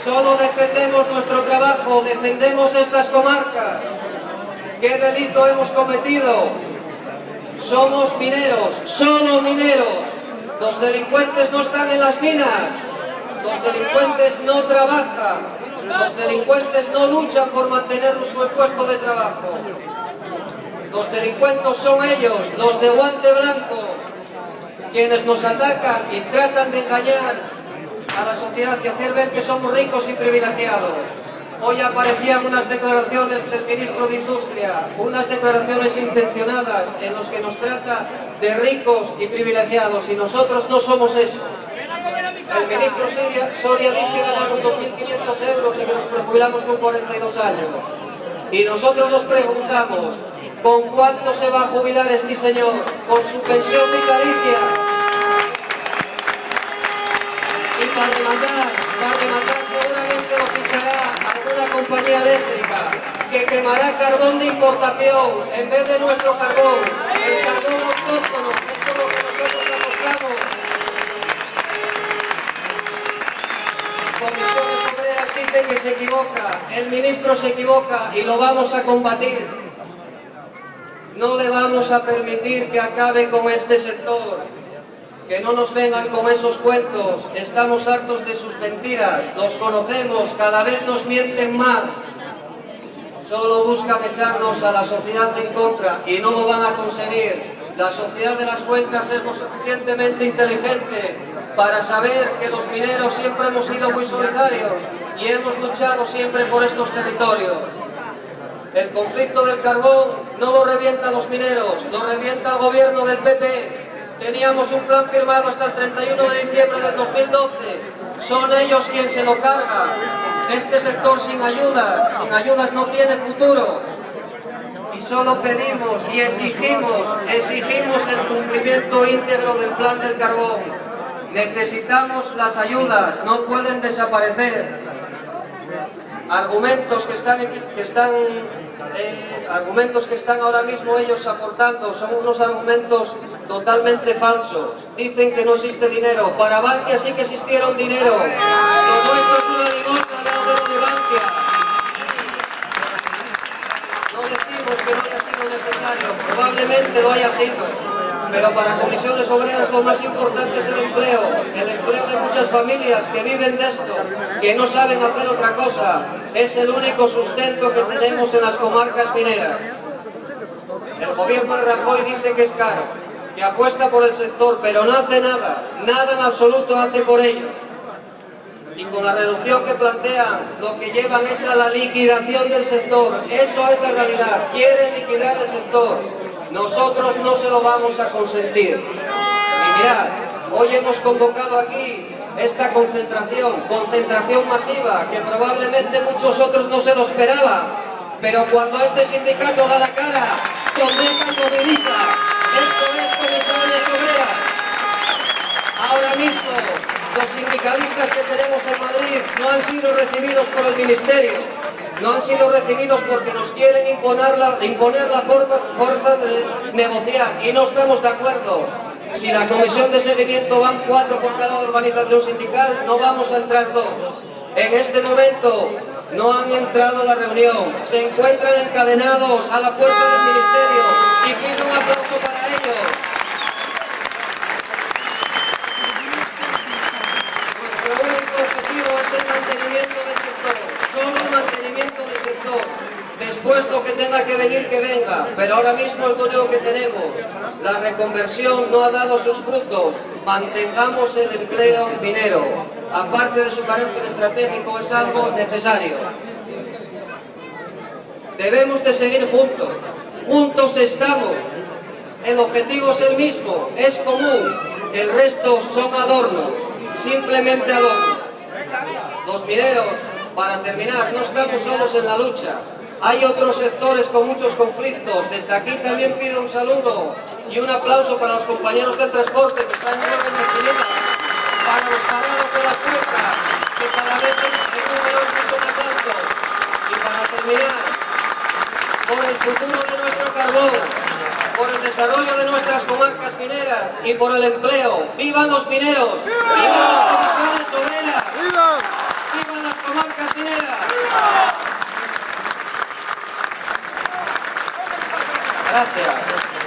Solo defendemos nuestro trabajo, defendemos estas comarcas. ¿Qué delito hemos cometido? Somos mineros, solo mineros. Los delincuentes no están en las minas. Los delincuentes no trabajan. Los delincuentes no luchan por mantener su puesto de trabajo. Los delincuentes son ellos, los de guante blanco, quienes nos atacan y tratan de engañar a la sociedad y hacer ver que somos ricos y privilegiados. Hoy aparecían unas declaraciones del ministro de Industria, unas declaraciones intencionadas en las que nos trata de ricos y privilegiados, y nosotros no somos eso. El ministro Soria dice que ganamos 2.500 euros y que nos prejubilamos con 42 años. Y nosotros nos preguntamos, ¿con cuánto se va a jubilar este señor? ¿Con su pensión vitalicia? Y para rematar seguramente lo fichará alguna compañía eléctrica que quemará carbón de importación en vez de nuestro carbón, el carbón autóctono, que es por lo que nosotros apostamos. Comisiones Obreras dice que se equivoca, el ministro se equivoca y lo vamos a combatir. No le vamos a permitir que acabe con este sector. Que no nos vengan con esos cuentos, estamos hartos de sus mentiras, los conocemos, cada vez nos mienten más. Solo buscan echarnos a la sociedad en contra y no lo van a conseguir. La sociedad de las cuencas es lo suficientemente inteligente para saber que los mineros siempre hemos sido muy solidarios y hemos luchado siempre por estos territorios. El conflicto del carbón no lo revientan los mineros, lo revienta el gobierno del PP. Teníamos un plan firmado hasta el 31 de diciembre del 2012. Son ellos quienes se lo cargan. Este sector sin ayudas no tiene futuro. Y solo pedimos y exigimos el cumplimiento íntegro del plan del carbón. Necesitamos las ayudas, no pueden desaparecer. Argumentos que están ahora mismo ellos aportando son unos argumentos totalmente falsos. Dicen que no existe dinero. Para Bankia sí que existieron dinero. Lo nuestro es una limosna al lado de Bankia. No decimos que no haya sido necesario, probablemente lo haya sido. Pero para Comisiones Obreras lo más importante es el empleo de muchas familias que viven de esto, que no saben hacer otra cosa. Es el único sustento que tenemos en las comarcas mineras. El gobierno de Rajoy dice que es caro, que apuesta por el sector, pero no hace nada en absoluto hace por ello. Y con la reducción que plantean, lo que llevan es a la liquidación del sector. Eso es la realidad, quieren liquidar el sector. Nosotros no se lo vamos a consentir. Y mirad, hoy hemos convocado aquí esta concentración masiva, que probablemente muchos otros no se lo esperaban, pero cuando este sindicato da la cara, Condeca moviliza. Esto es Comisiones Obreras. Ahora mismo, los sindicalistas que tenemos en Madrid no han sido recibidos por el Ministerio. No han sido recibidos porque nos quieren imponer la fuerza de negociar y no estamos de acuerdo. Si la comisión de seguimiento van 4 por cada organización sindical, no vamos a entrar 2. En este momento no han entrado a la reunión, se encuentran encadenados a la puerta del Ministerio y pido un aplauso para ellos. Nuestro único objetivo es el mantenimiento del sector, solo el mantenimiento del sector. Después lo que tenga que venir, que venga, pero ahora mismo es lo único que tenemos. La reconversión no ha dado sus frutos. Mantengamos el empleo minero. Aparte de su carácter estratégico, es algo necesario. Debemos de seguir juntos. Juntos estamos. El objetivo es el mismo, es común. El resto son adornos, simplemente adornos. Los mineros, para terminar, no estamos solos en la lucha. Hay otros sectores con muchos conflictos. Desde aquí también pido un saludo y un aplauso para los compañeros del transporte que están en orden de salida, para los parados de la cuenca, que cada vez el número es mucho más alto. Y para terminar, por el futuro de nuestro carbón, por el desarrollo de nuestras comarcas mineras y por el empleo. ¡Vivan los mineros! ¡Vivan las comisiones obreras! ¡Vivan las comarcas! Gracias.